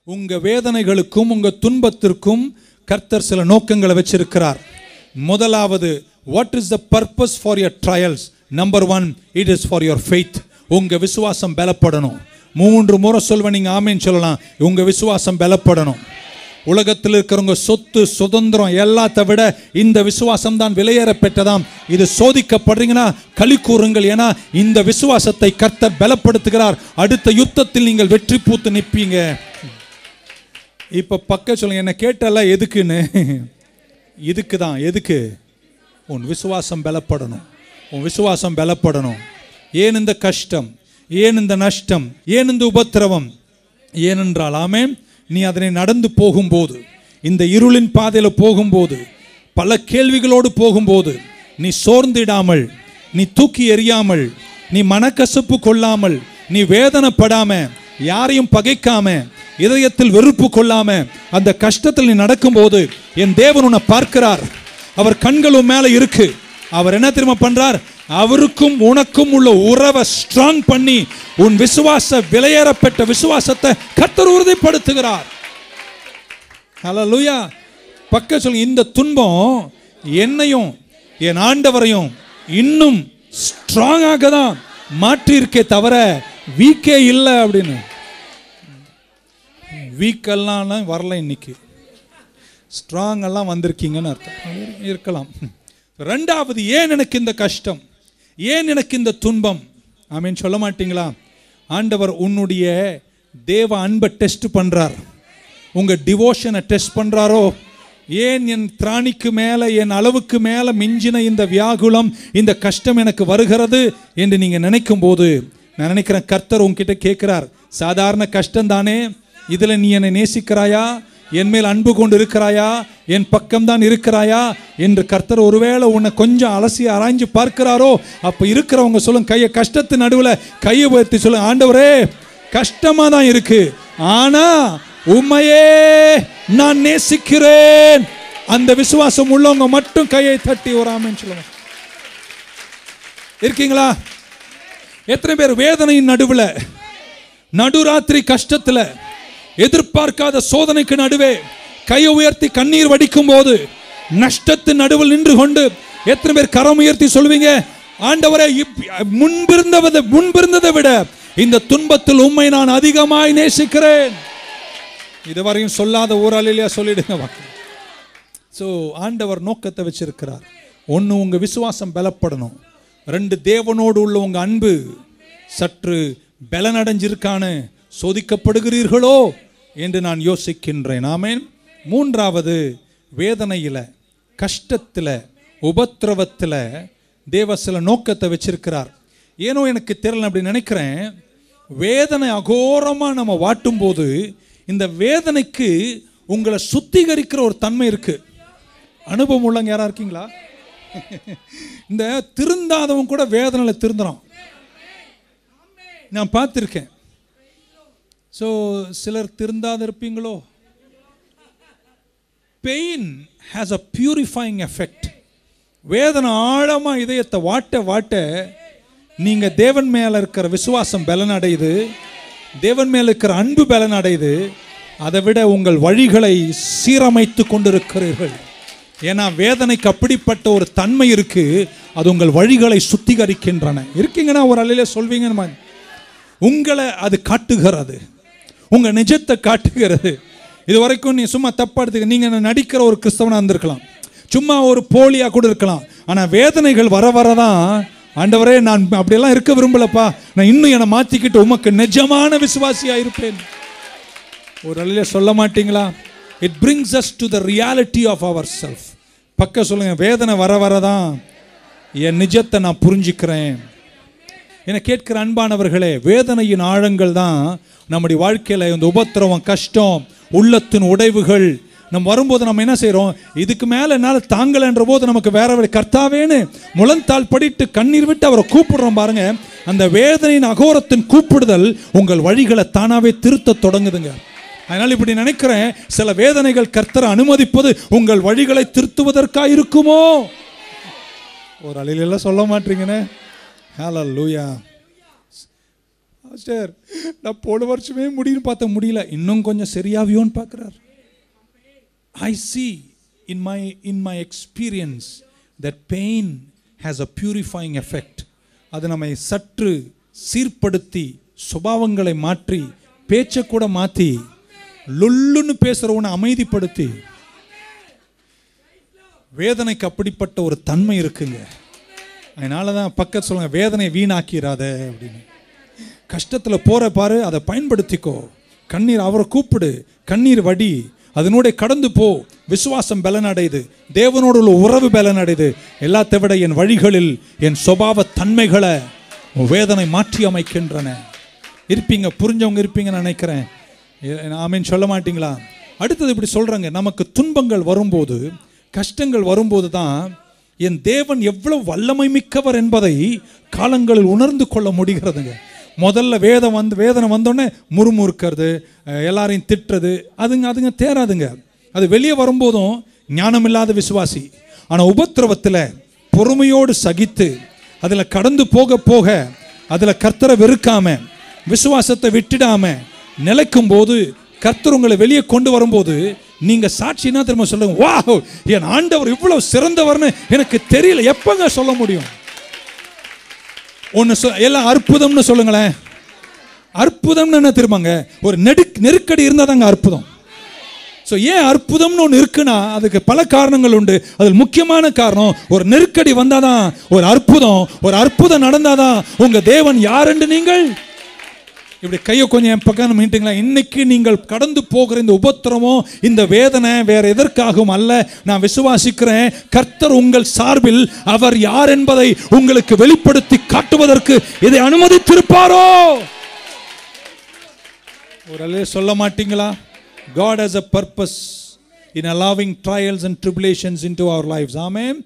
உங்க வேதனைகளுக்கும் உங்க துன்பத்திற்கும் கர்த்தர் சில நோக்கங்களை வச்சிருக்கிறார். முதலாவது, what is the purpose for your trials? Number 1, it is for your faith. உங்க விசுவாசம் பலப்படணும். 3 முறை சொல்வேன், நீங்க ஆமென் சொல்லலாம். உங்க விசுவாசம் பலப்படணும். உலகத்தில் இருக்கிறவங்க சொத்து சுதந்திரம் எல்லாத்த விட இந்த விசுவாசம் தான் விலையேற பெற்றதாம். இது சோதிக்கப்படுறீங்கன்னா களி கூறுங்கள், ஏன்னா இந்த விசுவாசத்தை கர்த்தர் பலப்படுத்துகிறார். அடுத்த யுத்தத்தில் நீங்கள் வெற்றி பூத்து நிற்பீங்க. இப்ப பக்க சொல்லுங்க, என்ன கேட்டல எதுக்குன்னு? இதுக்கு தான். எதுக்கு? உன் விசுவாசம் பலப்படணும். உன் விசுவாசம் பலப்படணும். ஏன் இந்த கஷ்டம்? ஏன் இந்த நஷ்டம்? ஏன் இந்த உபத்திரவம்? ஏனென்றால் ஆமென், நீ அதனை நடந்து போகும்போது, இந்த இருளின் பாதையில் போகும்போது, பல கேள்விகளோடு போகும்போது, நீ சோர்ந்திடாமல், நீ தூக்கி எறியாமல், நீ மனக்கசப்பு கொள்ளாமல், நீ வேதனைப்படாம, யாரையும் பகைக்காம, இதயத்தில் வெறுப்பு கொள்ளாம அந்த கஷ்டத்தில் நீ நடக்கும்போது என் தேவன் உன்னை பார்க்கிறார். அவர் கண்களும் மேல இருக்கு. அவர் என்ன தெரியுமா பண்றார்? அவருக்கும் உனக்கும் உள்ள உறவை ஸ்ட்ராங் பண்ணி உன் விசுவாச விலையேறப்பட்ட விசுவாசத்தை கர்த்தர் உறுதிப்படுத்துகிறார். ஹல்லேலூயா. பக்க சொல்லுங்க, இந்த துன்பம் என்னையும் என் ஆண்டவரையும் இன்னும் ஸ்ட்ராங்காக தான் மாற்றி இருக்கே தவிர வீக்கே இல்லை அப்படின்னு. வீக்கெல்லாம் வரல, இன்னைக்கு ஸ்ட்ராங் எல்லாம் வந்திருக்கீங்கன்னு அர்த்தம் இருக்கலாம். ரெண்டாவது, ஏன் எனக்கு இந்த கஷ்டம்? ஏன் எனக்கு இந்த துன்பம்? ஆமென் சொல்ல மாட்டீங்களா? ஆண்டவர் உன்னுடைய தேவ அன்பை டெஸ்ட் பண்றார். உங்க டிவோஷனை டெஸ்ட் பண்றாரோ? ஏன் என் திராணிக்கு மேல, என் அளவுக்கு மேல மிஞ்சின இந்த வியாகுலம், இந்த கஷ்டம் எனக்கு வருகிறது என்று நீங்க நினைக்கும் போது, நான் நினைக்கிறேன் கர்த்தர் உன்கிட்ட கேட்கிறார், சாதாரண கஷ்டம் தானே, இதுல நீ என்னை நேசிக்கிறாயா? என் மேல் அன்பு கொண்டு இருக்கிறாயா? என் பக்கம்தான் இருக்கிறாயா என்று கர்த்தர் ஒருவேளை உன்னை கொஞ்சம் அலசி ஆராய்ஞ்சு பார்க்கிறாரோ? அப்ப இருக்கிறவங்க சொல்லுங்க, கையை கஷ்டத்து நடுவில் கையை உயர்த்தி சொல்லுங்க, ஆண்டவரே கஷ்டமா தான் இருக்கு, ஆனா உம்மையே நான் நேசிக்கிறேன். அந்த விசுவாசம் உள்ளவங்க மட்டும் கையை தட்டி வராமன்னு சொல்லுங்க. இருக்கீங்களா? எத்தனை பேர் வேதனையின் நடுவில், நடுராத்திரி கஷ்டத்துல, எதிர்பார்க்காத சோதனைக்கு நடுவே கையை உயர்த்தி கண்ணீர் வடிக்கும் போது, நஷ்டத்தின் நடுவில் நின்று கொண்டு எத்தனை பேர் கரம் உயர்த்தி சொல்வீங்க, ஆண்டவரே முன்பிருந்ததை விட இந்த துன்பத்தில் உம்மை நான் அதிகமாய் நேசிக்கிறேன்? இதுவரையும் சொல்லாத ஒரு ஆளிலையா சொல்லிடுங்க. ஸோ ஆண்டவர் நோக்கத்தை வச்சிருக்கிறார். ஒன்று, உங்க விசுவாசம் பலப்படணும். 2, தேவனோடு உள்ள உங்க அன்பு சற்று பலனடைஞ்சிருக்கானு சோதிக்கப்படுகிறீர்களோ என்று நான் யோசிக்கின்றேன். ஆமென். 3வது, வேதனையில, கஷ்டத்துல, உபத்திரவத்துல தேவ சில நோக்கத்தை வச்சிருக்கிறார். ஏனோ எனக்கு தெரியல அப்படி நினைக்கிறேன். வேதனை அகோரமா நம்ம வாட்டும் போது இந்த வேதனைக்கு உங்களை சுத்திகரிக்கிற ஒரு தன்மை இருக்கு. அனுபவம் உள்ளவங்க யாரா இருக்கீங்களா? இந்த திருந்தாதவன் கூட வேதனையில திருந்துறான், நான் பார்த்திருக்கேன். ஸோ சிலர் திருந்தாத இருப்பீங்களோ? Pain has a purifying effect. வேதனை ஆழமா இதயத்தை வாட்ட வாட்ட நீங்க தேவன் மேல இருக்கிற விசுவாசம் பலன் அடையுது, தேவன் மேல இருக்கிற அன்பு பலன் அடையுது. அதை விட உங்கள் வழிகளை சீரமைத்து கொண்டிருக்கிறீர்கள். ஏன்னா வேதனைக்கு அப்படிப்பட்ட ஒரு தன்மை இருக்கு, அது உங்கள் வழிகளை சுத்திகரிக்கின்றன. இருக்கீங்கன்னா ஒரு அலையில சொல்வீங்க, உங்களை அது காட்டுகிறது, உங்க நிஜத்தை காட்டுகிறது. இது வரைக்கும் நீ சும்மா தப்பா எடுத்துக்க, நீங்க நடிக்கிற ஒரு கிறிஸ்தவனா இருந்திருக்கலாம், சும்மா ஒரு போலியா கூட இருக்கலாம். ஆனா வேதனைகள் வர வரதான், ஆண்டவரே நான் அப்படியெல்லாம் இருக்க விரும்பலப்பா, நான் இன்னும் என்னை மாத்திக்கிட்டு உமக்கு நிஜமான விசுவாசியா இருப்பேன். ஒரு அலையில சொல்ல மாட்டீங்களா? It brings us to the reality of our self. பக்க சொல்லுங்க, வேதனை வர வரதான் என் நிஜத்தை நான் புரிஞ்சுக்கிறேன். என கேட்கிற அன்பானவர்களே, வேதனையின் ஆழங்கள் தான் நம்முடைய வாழ்க்கையில இந்த உபத்திரவம், கஷ்டம், உள்ளத்தின் உடைவுகள் நம்ம வரும்போது நம்ம என்ன செய்யறோம்? இதுக்கு மேல என்னால தாங்கலன்ற போது நமக்கு வேற கர்த்தாவேன்னு முழந்தாள் படிட்டு கண்ணீர் விட்டு அவரை கூப்பிடுறோம் பாருங்க. அந்த வேதனையின் அகோரத்தின் கூப்பிடுதல் உங்கள் வழிகளை தானாவே திருத்த தொடங்குதுங்க. அதனால இப்படி நினைக்கிறேன், சில வேதனைகள் கர்த்தரை அனுமதிப்பது உங்கள் வழிகளை திருத்துவதற்காக இருக்குமோ? ஒரு அலையில சொல்ல மாட்டீங்கன்னு. ஹல்லேலூயா. பாஸ்டர் நான் போன வருஷமே முடியும்னு பார்த்தா முடியல, இன்னும் கொஞ்சம் சரியாவியோன்னு பார்க்குறார். I see in my experience that pain has a purifying effect. அது நம்மை சற்று சீர்படுத்தி சுபாவங்களை மாற்றி பேச்சை கூட மாற்றி லொல்லுன்னு பேசுகிறவனை அமைதிப்படுத்தி, வேதனைக்கு அப்படிப்பட்ட ஒரு தன்மை இருக்குங்க. அதனால தான் பக்கத்து சொல்லுங்க, வேதனை வீணாக்கிறாத அப்படின்னு. கஷ்டத்தில் போகிற பாரு, அதை பயன்படுத்திக்கோ. கண்ணீர் அவரை கூப்பிடு, கண்ணீர் வடி, அதனோட கடந்து போ. விசுவாசம் பலனடையுது, தேவனோடு உள்ள உறவு பலனடையுது. எல்லாத்தை விட என் வழிகளில் என் சுபாவ தன்மைகளை வேதனை மாற்றி அமைக்கின்றன. இருப்பீங்க, புரிஞ்சவங்க இருப்பீங்கன்னு நினைக்கிறேன். ஆமீன் சொல்ல மாட்டீங்களா? அடுத்தது இப்படி சொல்கிறாங்க, நமக்கு துன்பங்கள் வரும்போது, கஷ்டங்கள் வரும்போது தான் என் தேவன் எவ்வளவு வல்லமை மிக்கவர் என்பதை காலங்களில் உணர்ந்து கொள்ள முடிகிறதுங்க. முதல்ல வேதனை வந்தோடனே முறுமுறுக்கிறது, எல்லாரையும் திட்டுறது, அதுங்க தேராதுங்க. அது வெளியே வரும்போதும் ஞானமில்லாத விசுவாசி. ஆனால் உபத்திரவத்தில் பொறுமையோடு சகித்து அதில் கடந்து போக போக அதில் கர்த்தரை வெறுக்காம விசுவாசத்தை விட்டுடாம நிலைக்கும் போது கர்த்தர் உங்களை வெளியே கொண்டு வரும்போது நீங்க சாட்சினா திரும்ப சொல்லுங்க, வாவ் என் ஆண்டவர் இவ்வளவு சிறந்தவர்னு எனக்கு தெரியல. எப்பங்க சொல்ல முடியும்? ஒன்று எல்லாம் அற்புதம்னு சொல்லுங்களேன். அற்புதம்னு என்ன திரும்பங்க? ஒரு நெருக்கடி இருந்தால் தாங்க அற்புதம். ஸோ ஏன் அற்புதம்னு ஒன்று இருக்குன்னா அதுக்கு பல காரணங்கள் உண்டு. அதில் முக்கியமான காரணம், ஒரு நெருக்கடி வந்தாதான் ஒரு அற்புதம் நடந்தாதான் உங்க தேவன் யாருன்னு நீங்கள் இப்படி கையை கொஞ்சம் என் பக்கம் மீட்டிங்களா. இன்னைக்கு நீங்கள் கடந்து போகிற இந்த உபத்திரமோ இந்த வேதனை வேற எதற்காகவும் அல்ல. நான் விசுவாசிக்கிறேன், கர்த்தர் உங்கள் சார்பில் அவர் யார் என்பதை உங்களுக்கு வெளிப்படுத்தி காட்டுவதற்கு இதை அனுமதித்திருப்பாரோ? ஒரு சொல்ல மாட்டீங்களா? God has a purpose in allowing trials and tribulations into our lives. Amen.